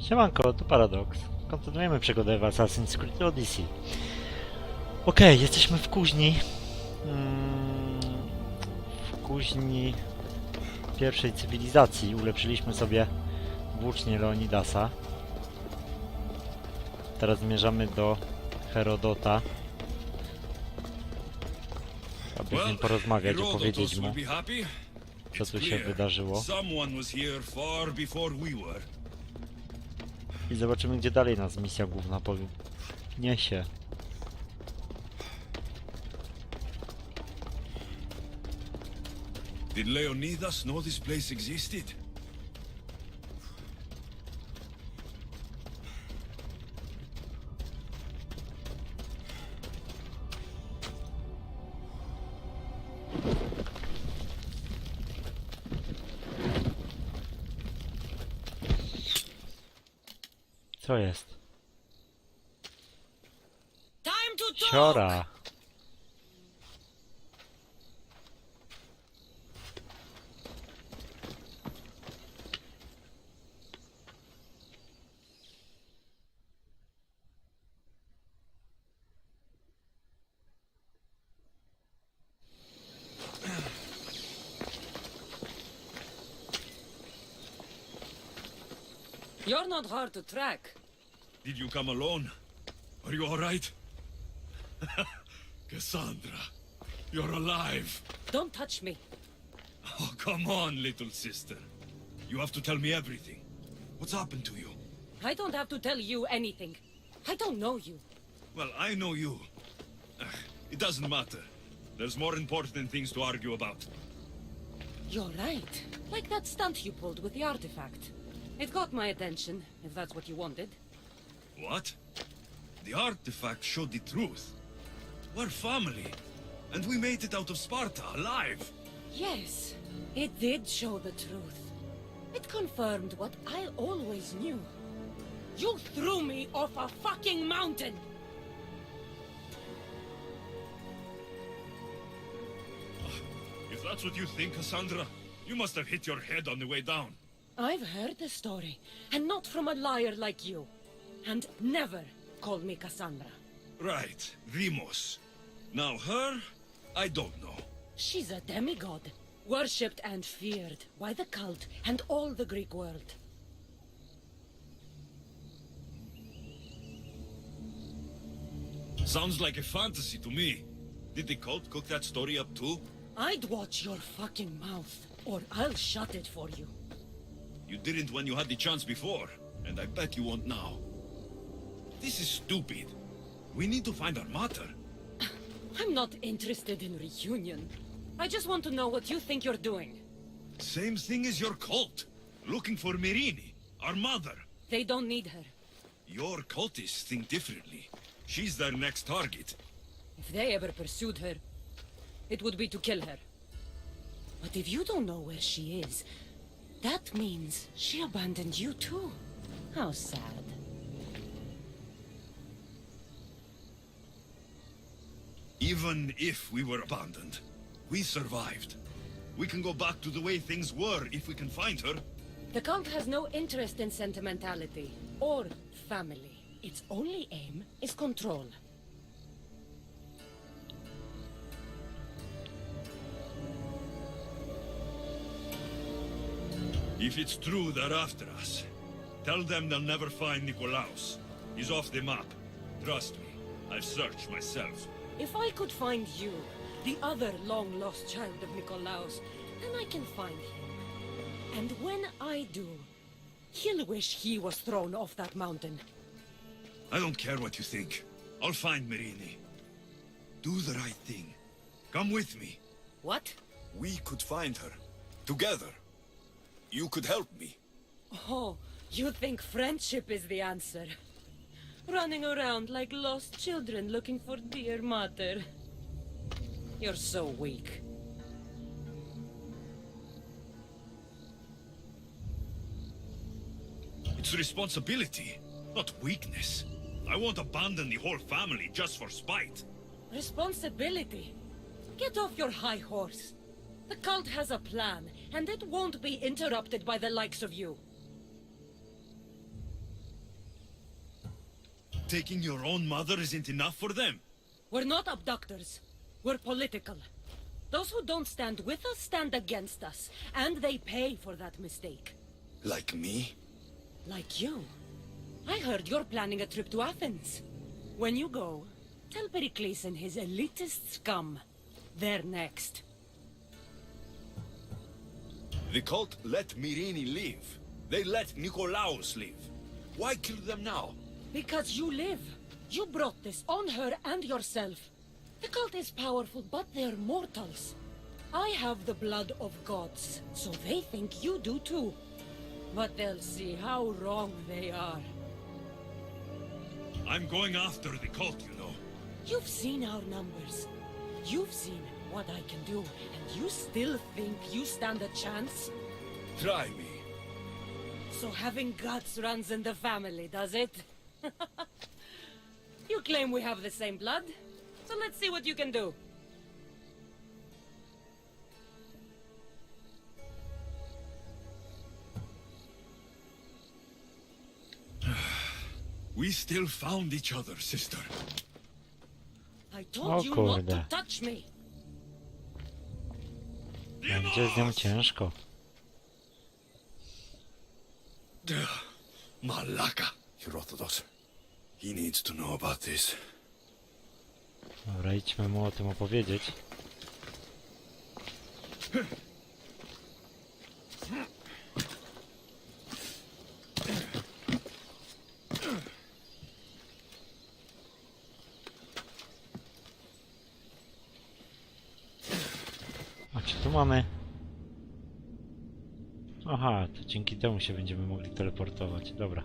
Siemanko, to Paradoks. Kontynuujemy przygodę w Assassin's Creed Odyssey. Okej, jesteśmy w kuźni. W kuźni pierwszej cywilizacji. Ulepszyliśmy sobie włócznie Leonidasa. Teraz zmierzamy do Herodota, aby z nim porozmawiać, opowiedzieć mu, co tu się wydarzyło. I zobaczymy, gdzie dalej nas misja główna niesie. Did Leonidas know this place existed? Co jest? Time to talk. Siora! You're not hard to track. Did you come alone? Are you all right? Cassandra, you're alive. Don't touch me. Oh, come on, little sister. You have to tell me everything. What's happened to you? I don't have to tell you anything. I don't know you. Well, I know you. It doesn't matter. There's more important things to argue about. You're right. Like that stunt you pulled with the artifact. It got my attention, if that's what you wanted. What? The artifact showed the truth. We're family, and we made it out of Sparta alive. Yes, it did show the truth. It confirmed what I always knew. You threw me off a fucking mountain! If that's what you think, Cassandra, you must have hit your head on the way down. I've heard the story, and not from a liar like you. And never call me Cassandra. Right, Demos. Now her, I don't know. She's a demigod, worshipped and feared by the cult and all the Greek world. Sounds like a fantasy to me. Did the cult cook that story up too? I'd watch your fucking mouth, or I'll shut it for you. You didn't when you had the chance before, and I bet you won't now. This is stupid. We need to find our mater. I'm not interested in reunion. I just want to know what you think you're doing. Same thing as your cult. Looking for Myrine, our mother. They don't need her. Your cultists think differently. She's their next target. If they ever pursued her, it would be to kill her. But if you don't know where she is, that means she abandoned you too. How sad. Even if we were abandoned, we survived. We can go back to the way things were if we can find her. The cult has no interest in sentimentality or family. Its only aim is control. If it's true they're after us, tell them they'll never find Nikolaos. He's off the map. Trust me, I've searched myself. If I could find you, the other long-lost child of Nikolaos, then I can find him. And when I do, he'll wish he was thrown off that mountain. I don't care what you think. I'll find Myrine. Do the right thing. Come with me. What? We could find her. Together. You could help me. Oh, you think friendship is the answer? Running around like lost children looking for dear mother. You're so weak. It's responsibility, not weakness. I won't abandon the whole family just for spite. Responsibility? Get off your high horse. The cult has a plan, and it won't be interrupted by the likes of you. Taking your own mother isn't enough for them? We're not abductors. We're political. Those who don't stand with us stand against us, and they pay for that mistake. Like me? Like you. I heard you're planning a trip to Athens. When you go, tell Pericles and his elitist scum. They're next. The cult let Myrini live. They let Nikolaos live. Why kill them now? Because you live. You brought this on her and yourself. The cult is powerful, but they're mortals. I have the blood of gods, so they think you do too. But they'll see how wrong they are. I'm going after the cult, you know. You've seen our numbers. You've seen what I can do, and you still think you stand a chance? Try me. So having guts runs in the family, does it? You claim we have the same blood, so let's see what you can do. We still found each other, sister. I told you not to touch me. Będzie z nią ciężko. Malaka. Herodotus. He needs to know about this. Dobra, idźmy mu o tym opowiedzieć. A czy tu mamy? Aha, to dzięki temu się będziemy mogli teleportować. Dobra.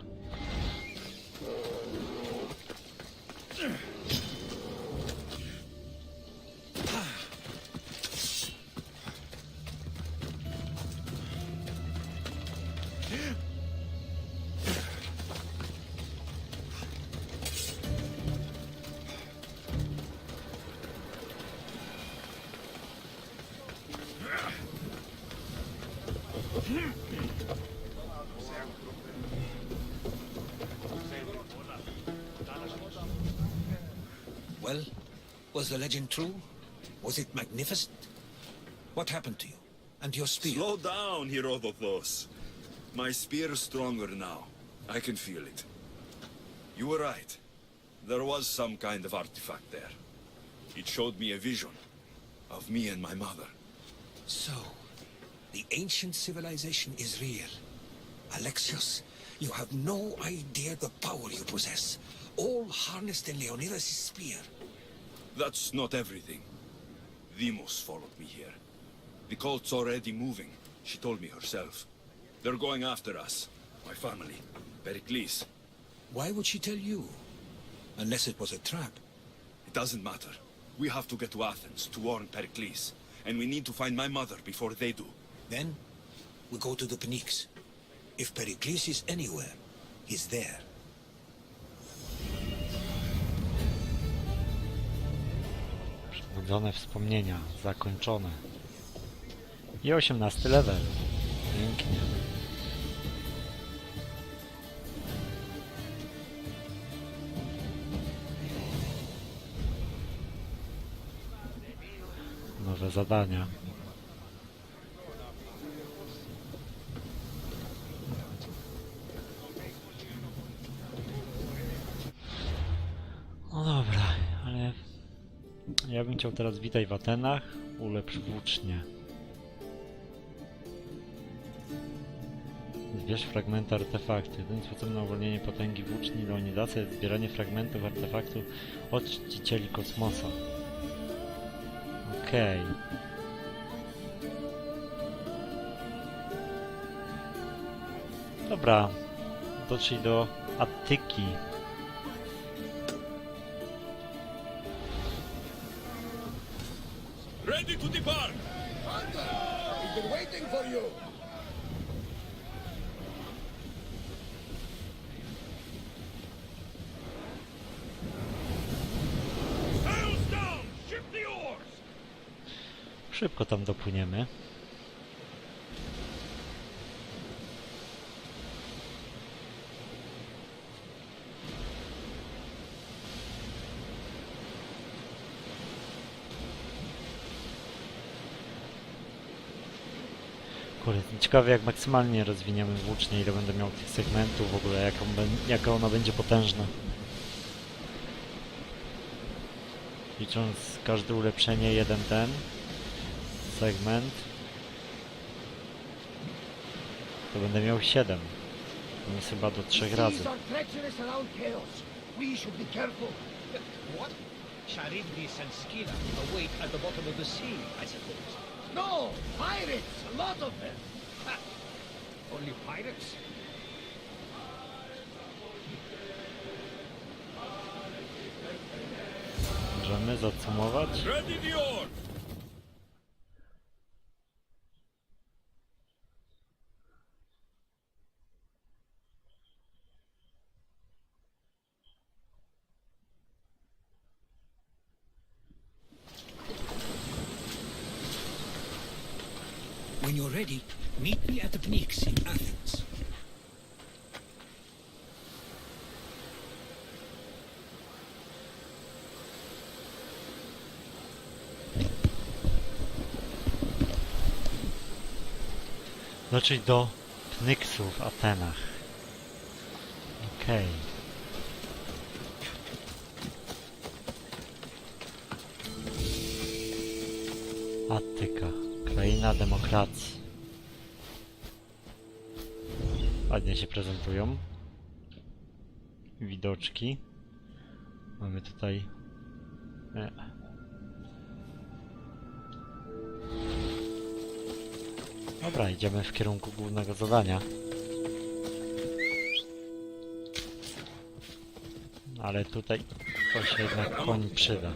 Well, was the legend true? Was it magnificent? What happened to you? And your spear? Slow down, Herodotus. My spear is stronger now. I can feel it. You were right. There was some kind of artifact there. It showed me a vision of me and my mother. So, the ancient civilization is real. Alexios, you have no idea the power you possess. All harnessed in Leonidas' spear. That's not everything. Demos followed me here. The cult's already moving. She told me herself. They're going after us. My family. Pericles. Why would she tell you? Unless it was a trap. It doesn't matter. We have to get to Athens to warn Pericles. And we need to find my mother before they do. Then, we go to the Pnyx. If Pericles is anywhere, he's there. Przebudzone wspomnienia, zakończone. I 18 level. Pięknie. Nowe zadania. No dobra, ale ja bym chciał teraz witaj w Atenach, ulepsz włócznie. Zbierz fragmenty artefaktu. Jedynym sposobem na uwolnienie potęgi włóczni Leonidasa jest zbieranie fragmentów artefaktu od czcicieli kosmosa. Okej. Dobra, dotrzyj do Atyki. Ready to depart! We've been waiting for you! Sails down! Ship the oars! Szybko tam dopłyniemy. Kurde, ciekawe jak maksymalnie rozwiniemy włócznię, ile będę miał tych segmentów, w ogóle jaka ona będzie potężna. Licząc każde ulepszenie, jeden ten segment, to będę miał 7. To jest chyba do 3 razy. Seas are treacherous around chaos. We should be careful. What? Charybdis and Scylla await at the bottom of the sea, I suppose. No, pirates, a lot of them. Ha! Only pirates? Możemy zacumować? Ready the oar! When you're ready, meet me at the Pnyx in Athens. Znaczy do Pnyksu w Atenach. Okej. Attyka. Kraina demokracji. Ładnie się prezentują. Widoczki. Mamy tutaj... Dobra, idziemy w kierunku głównego zadania. Ale tutaj to się jednak koń przyda.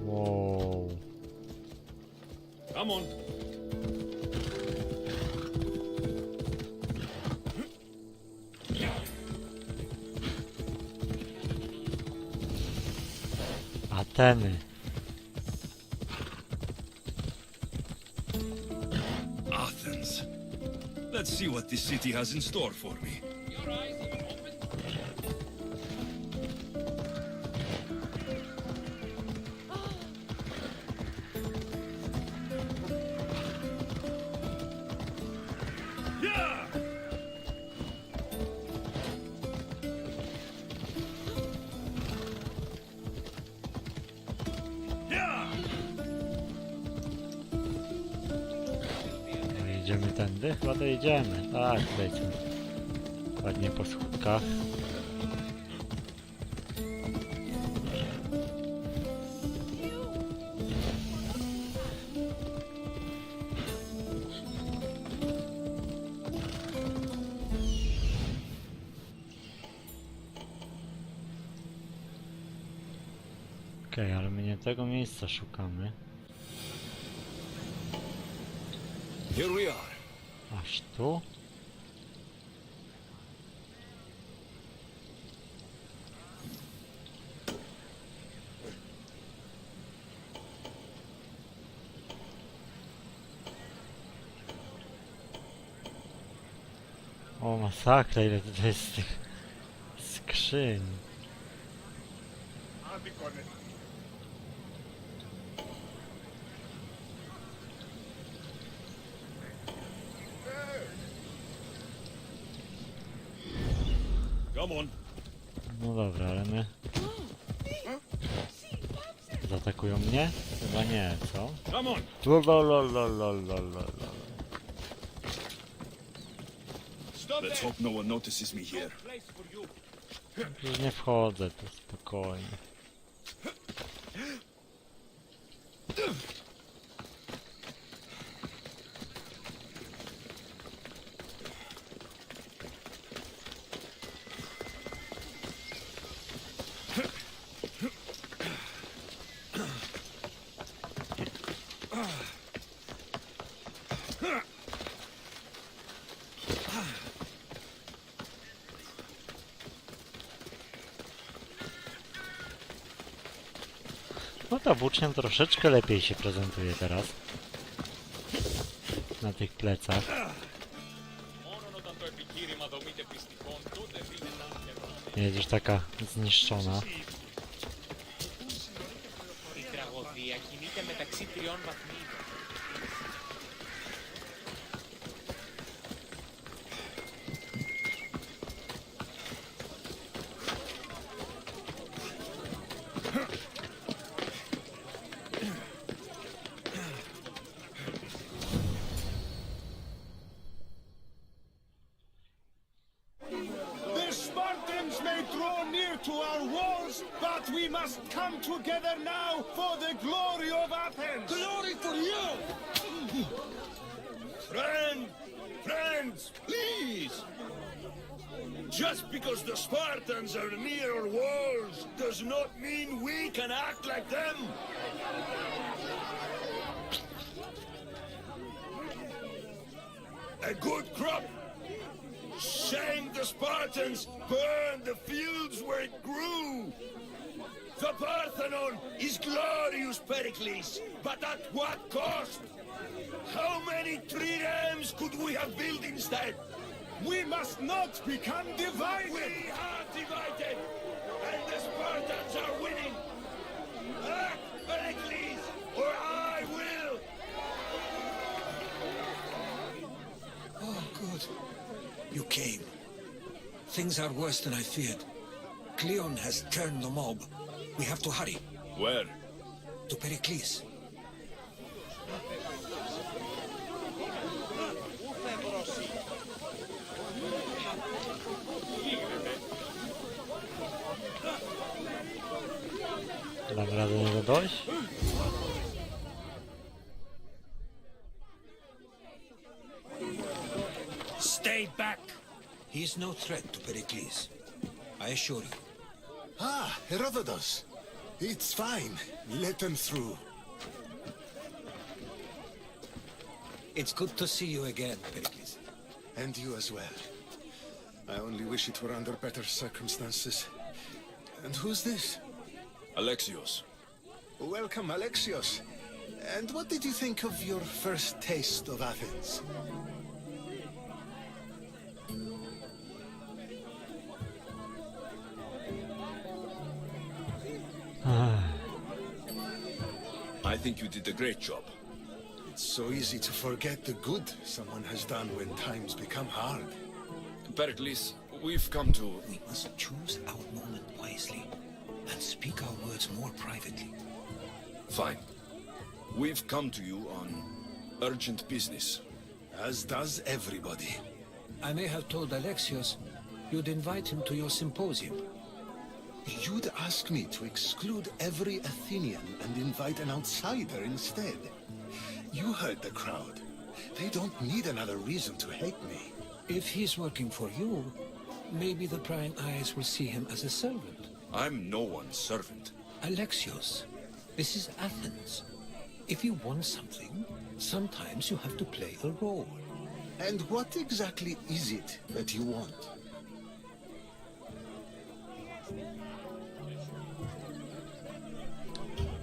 Wow. Come on! Ateny. Athens. Let's see what this city has in store for me. Yeah! Yeah! No, jedziemy tędy? Chyba dojedziemy. Tak, tutaj są. Ładnie po schódkach. Okej, ale my nie tego miejsca szukamy. Here we are. Aż tu? O masakra, ile tutaj jest tych skrzyń. Come on. No dobra, ale my... Zaatakują mnie? Chyba nie, co? Come on. Lolololololololol. Let's hope no one notices me here. Już nie wchodzę, to spokojnie. No ta włócznia troszeczkę lepiej się prezentuje teraz. Na tych plecach. Jest już taka zniszczona. Η τραγωδία κινείται μεταξύ τριών βαθμίδων. The Spartans may draw near to our walls, but we must come together now for the glory of Athens. Glory for you! Friends, please! Just because the Spartans are near our walls does not mean we can act like them. A good crop. Shame the Spartans burned the fields where it grew. The Parthenon is glorious, Pericles, but at what cost? How many triremes could we have built instead? We must not become divided. We are divided, and the Spartans are winning. Act, Pericles, or I will. Oh, good. You came. Things are worse than I feared. Cleon has turned the mob. We have to hurry. Where? To Pericles. Dam radę do niego dojść? Stay back. He is no threat to Pericles. I assure you. Ah, Herodotus. It's fine. Let them through. It's good to see you again, Pericles. And you as well. I only wish it were under better circumstances. And who's this? Alexios. Welcome, Alexios. And what did you think of your first taste of Athens? I think you did a great job. It's so easy to forget the good someone has done when times become hard. Pericles, we've come to... We must choose our moment wisely and speak our words more privately. Fine. We've come to you on urgent business. As does everybody. I may have told Alexios you'd invite him to your symposium. You'd ask me to exclude every Athenian and invite an outsider instead. You heard the crowd. They don't need another reason to hate me. If he's working for you, maybe the prying eyes will see him as a servant. I'm no one's servant. Alexios, this is Athens. If you want something, sometimes you have to play a role. And what exactly is it that you want?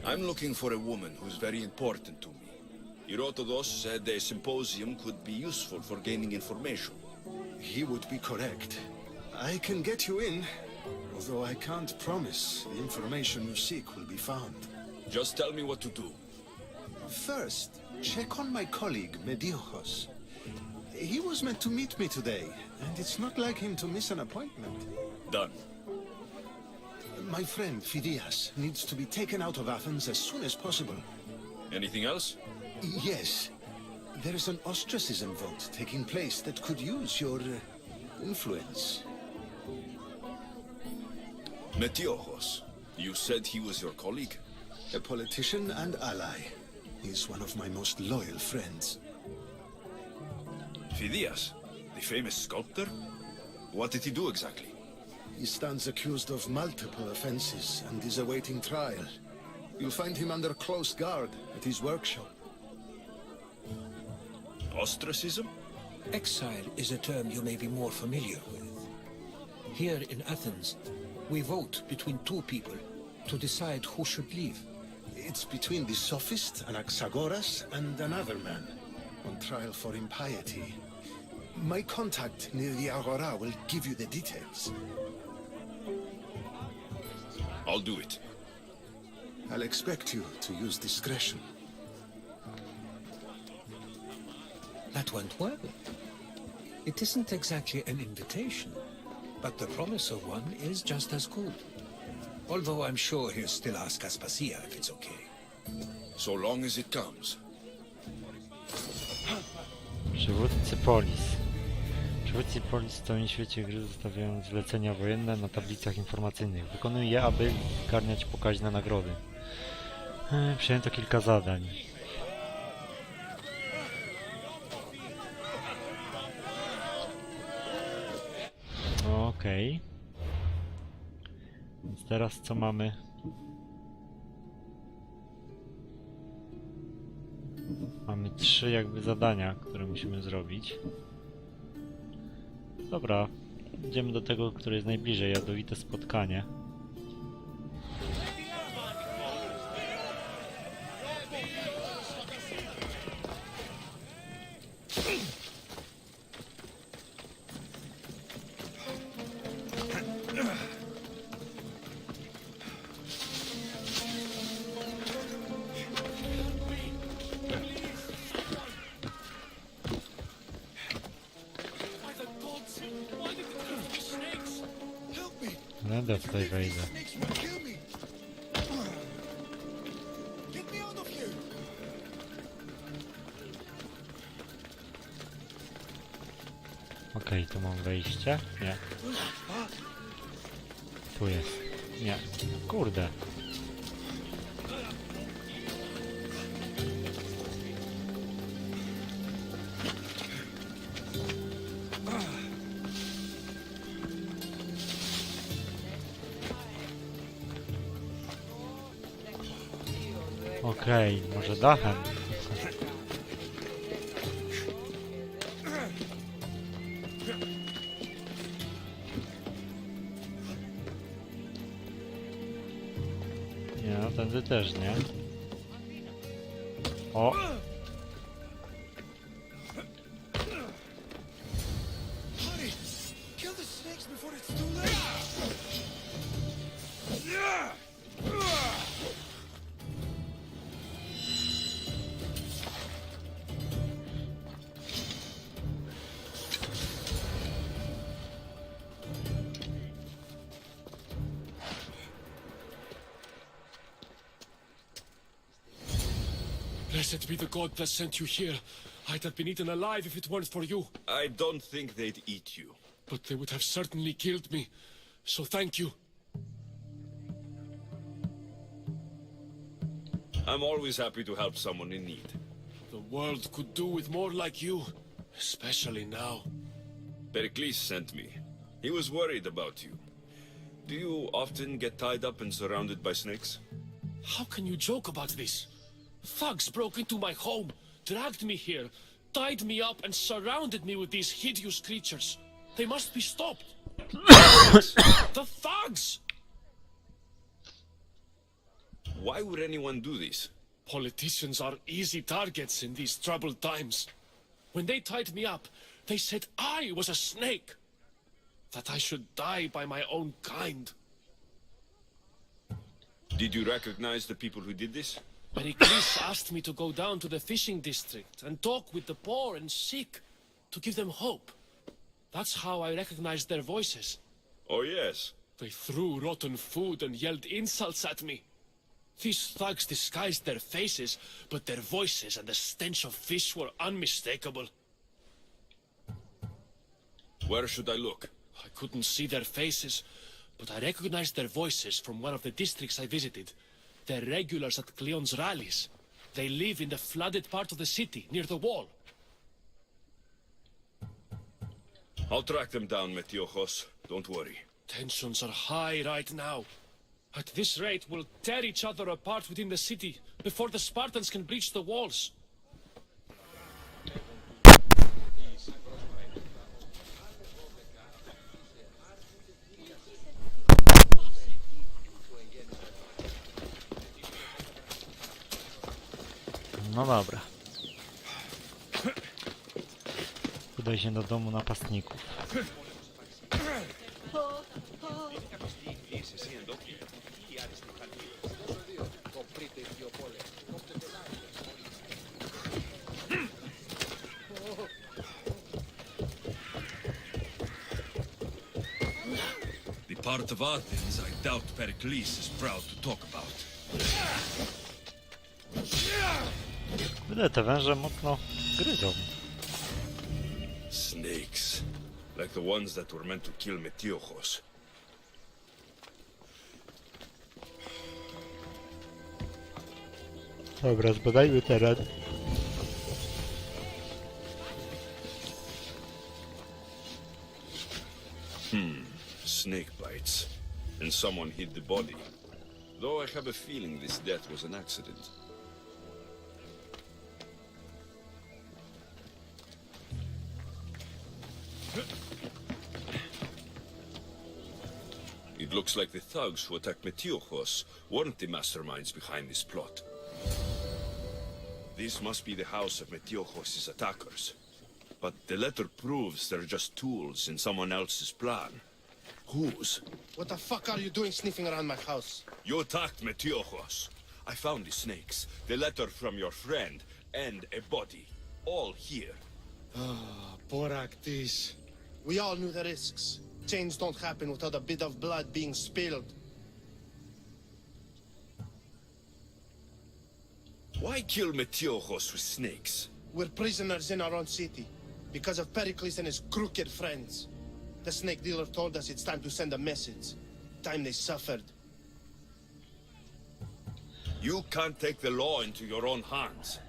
I'm looking for a woman who's very important to me. Herodotus said a symposium could be useful for gaining information. He would be correct. I can get you in, although I can't promise the information you seek will be found. Just tell me what to do. First, check on my colleague, Mediochos. He was meant to meet me today, and it's not like him to miss an appointment. Done. My friend, Phidias, needs to be taken out of Athens as soon as possible. Anything else? Yes. There's an ostracism vote taking place that could use your influence. Metiochos. You said he was your colleague? A politician and ally. He's one of my most loyal friends. Phidias, the famous sculptor? What did he do exactly? He stands accused of multiple offenses and is awaiting trial. You'll find him under close guard at his workshop. Ostracism? Exile is a term you may be more familiar with. Here in Athens, we vote between two people to decide who should leave. It's between the sophist Anaxagoras and another man on trial for impiety. My contact near the Agora will give you the details. I'll do it. I'll expect you to use discretion. That went well. It isn't exactly an invitation, but the promise of one is just as good. Although I'm sure he'll still ask Aspasia if it's okay. So long as it comes. Przywódcy Polis. Przywódcy Polis w całym świecie gry zostawiają zlecenia wojenne na tablicach informacyjnych. Wykonuj je, aby zgarniać pokaźne nagrody. Przyjęto kilka zadań. Okej. Więc teraz co mamy? Mamy 3 jakby zadania, które musimy zrobić. Dobra, idziemy do tego, który jest najbliżej, jadowite spotkanie. Będę tutaj wejdę. Okej, tu mam wejście? Nie. Tu jest. Nie. Kurde. Okej, może dachem. Nie, no tędy też nie. O! Blessed be the god that sent you here. I'd have been eaten alive if it weren't for you. I don't think they'd eat you. But they would have certainly killed me. So thank you. I'm always happy to help someone in need. The world could do with more like you. Especially now. Pericles sent me. He was worried about you. Do you often get tied up and surrounded by snakes? How can you joke about this? Thugs broke into my home, dragged me here, tied me up and surrounded me with these hideous creatures. They must be stopped. The thugs! Why would anyone do this? Politicians are easy targets in these troubled times. When they tied me up, they said I was a snake. That I should die by my own kind. Did you recognize the people who did this? Peryklesem asked me to go down to the fishing district and talk with the poor and sick, to give them hope. That's how I recognized their voices. Oh yes. They threw rotten food and yelled insults at me. These thugs disguised their faces, but their voices and the stench of fish were unmistakable. Where should I look? I couldn't see their faces, but I recognized their voices from one of the districts I visited. They're regulars at Cleon's rallies. They live in the flooded part of the city, near the wall. I'll track them down, Metiojos. Don't worry. Tensions are high right now. At this rate, we'll tear each other apart within the city before the Spartans can breach the walls. No dobra. Udaj się do domu napastników. part of Athens I doubt Peryklesem is proud to talk about. Wydaj te węże mocno gryzą. Snakes. Like the ones that were meant to kill Metiochos. Dobra, zbadajmy teren. Snake bites. And someone hid the body. Though I have a feeling this death was an accident. It looks like the thugs who attacked Metiochos weren't the masterminds behind this plot. This must be the house of Metiochos' attackers. But the letter proves they're just tools in someone else's plan. Whose? What the fuck are you doing sniffing around my house? You attacked Metiochos. I found the snakes, the letter from your friend, and a body. All here. Boraktis. We all knew the risks. Change don't happen without a bit of blood being spilled. Why kill Metiochos with snakes? We're prisoners in our own city. Because of Pericles and his crooked friends. The snake dealer told us it's time to send a message. Time they suffered. You can't take the law into your own hands.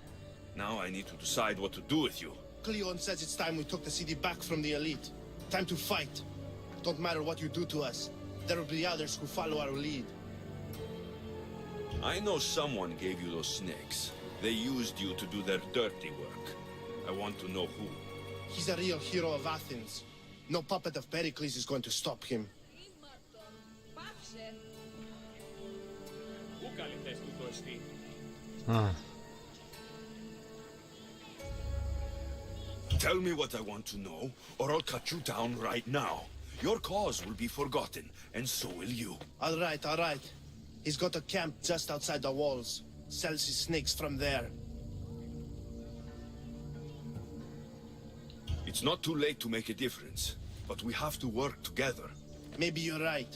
Now I need to decide what to do with you. Cleon says it's time we took the city back from the elite. Time to fight. Don't matter what you do to us. There will be others who follow our lead. I know someone gave you those snakes. They used you to do their dirty work. I want to know who. He's a real hero of Athens. No puppet of Pericles is going to stop him. Πού καλυφθές του το εστί? Tell me what I want to know, or I'll cut you down right now. Your cause will be forgotten, and so will you. All right, all right. He's got a camp just outside the walls. Sells his snakes from there. It's not too late to make a difference, but we have to work together. Maybe you're right.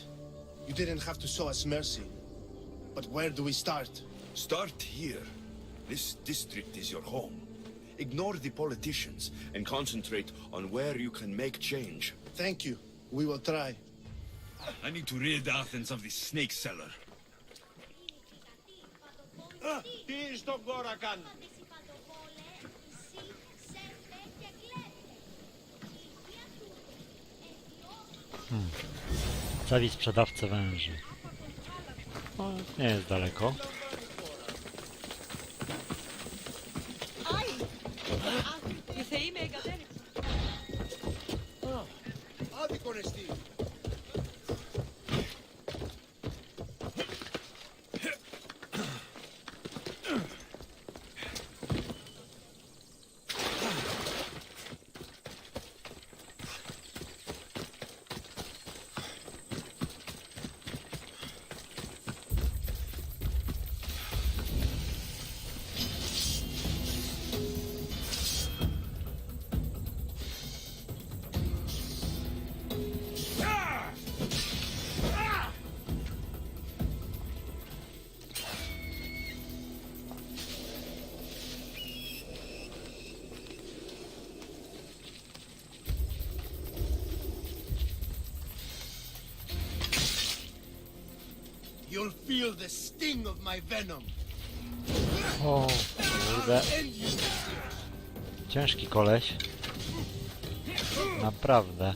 You didn't have to show us mercy. But where do we start? Start here. This district is your home. Ignore the politicians and concentrate on where you can make change. Thank you. We will try. I need to rid Athens of this snake seller. Τι στον κόρα κάνουν? Zawi sprzedawcę węży. No, nie jest daleko. You'll feel the sting of my venom. O, kurde. Ciężki koleś. Naprawdę.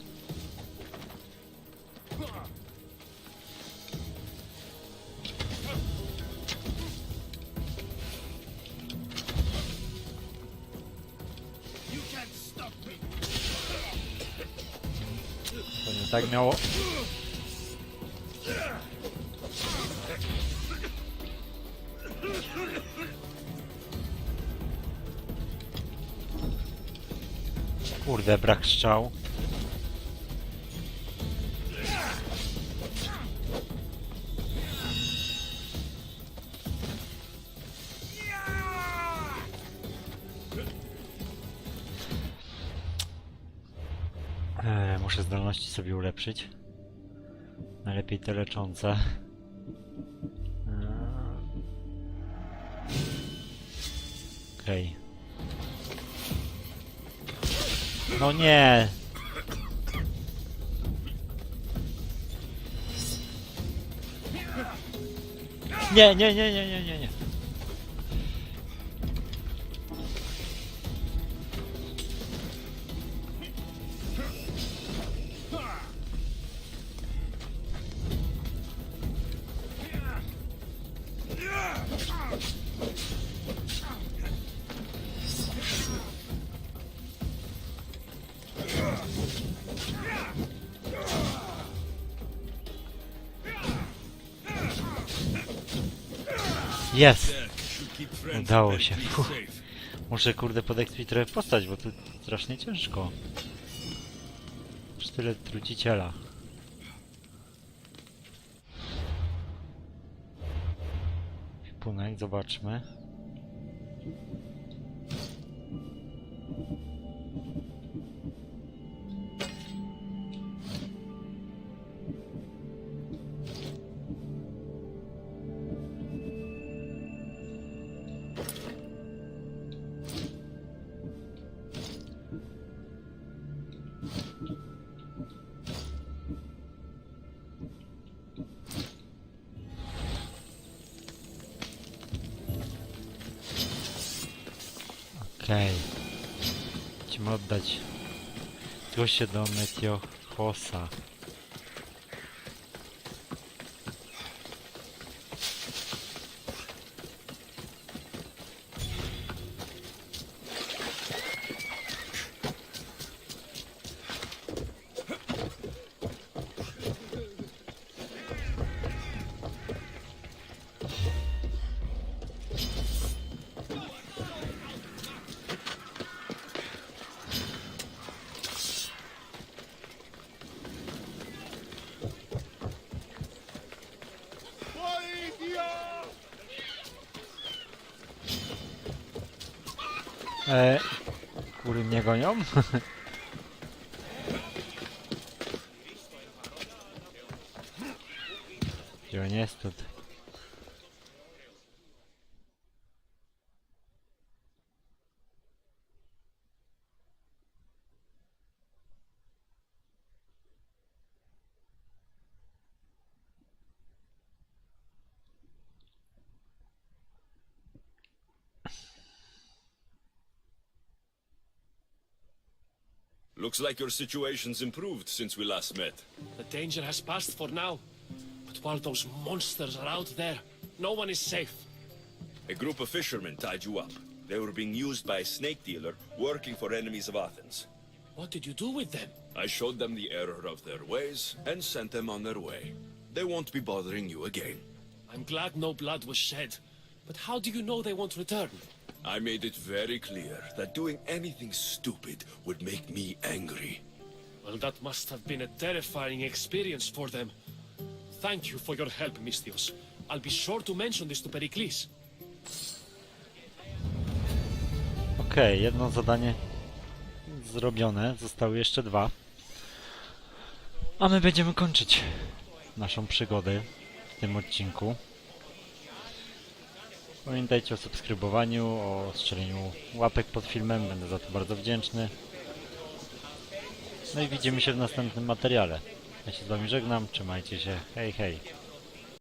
To nie tak miało. Kurde, brak strzał. Muszę zdolności sobie ulepszyć. Najlepiej te leczące. Okej. No nie! Nie, nie, nie, nie, nie, nie, nie. Jest! Udało się. Fuh. Muszę kurde podekspić trochę postać, bo tu strasznie ciężko. Już tyle truciciela. Punek, zobaczmy. Okej. Chcemy oddać goście do Metiochosa. Kury mnie gonią? Gdzie on jest tutaj? Looks like your situation's improved since we last met. The danger has passed for now. But while those monsters are out there, no one is safe. A group of fishermen tied you up. They were being used by a snake dealer working for enemies of Athens. What did you do with them? I showed them the error of their ways and sent them on their way. They won't be bothering you again. I'm glad no blood was shed. But how do you know they won't return? I made it very clear that doing anything stupid would make me angry. Well, that must have been a terrifying experience for them. Thank you for your help, Misthios. I'll be sure to mention this to Perykles. Okej, jedno zadanie zrobione, zostały jeszcze dwa. A my będziemy kończyć naszą przygodę w tym odcinku. Pamiętajcie o subskrybowaniu, o strzeleniu łapek pod filmem, będę za to bardzo wdzięczny. No i widzimy się w następnym materiale. Ja się z wami żegnam, trzymajcie się, hej hej.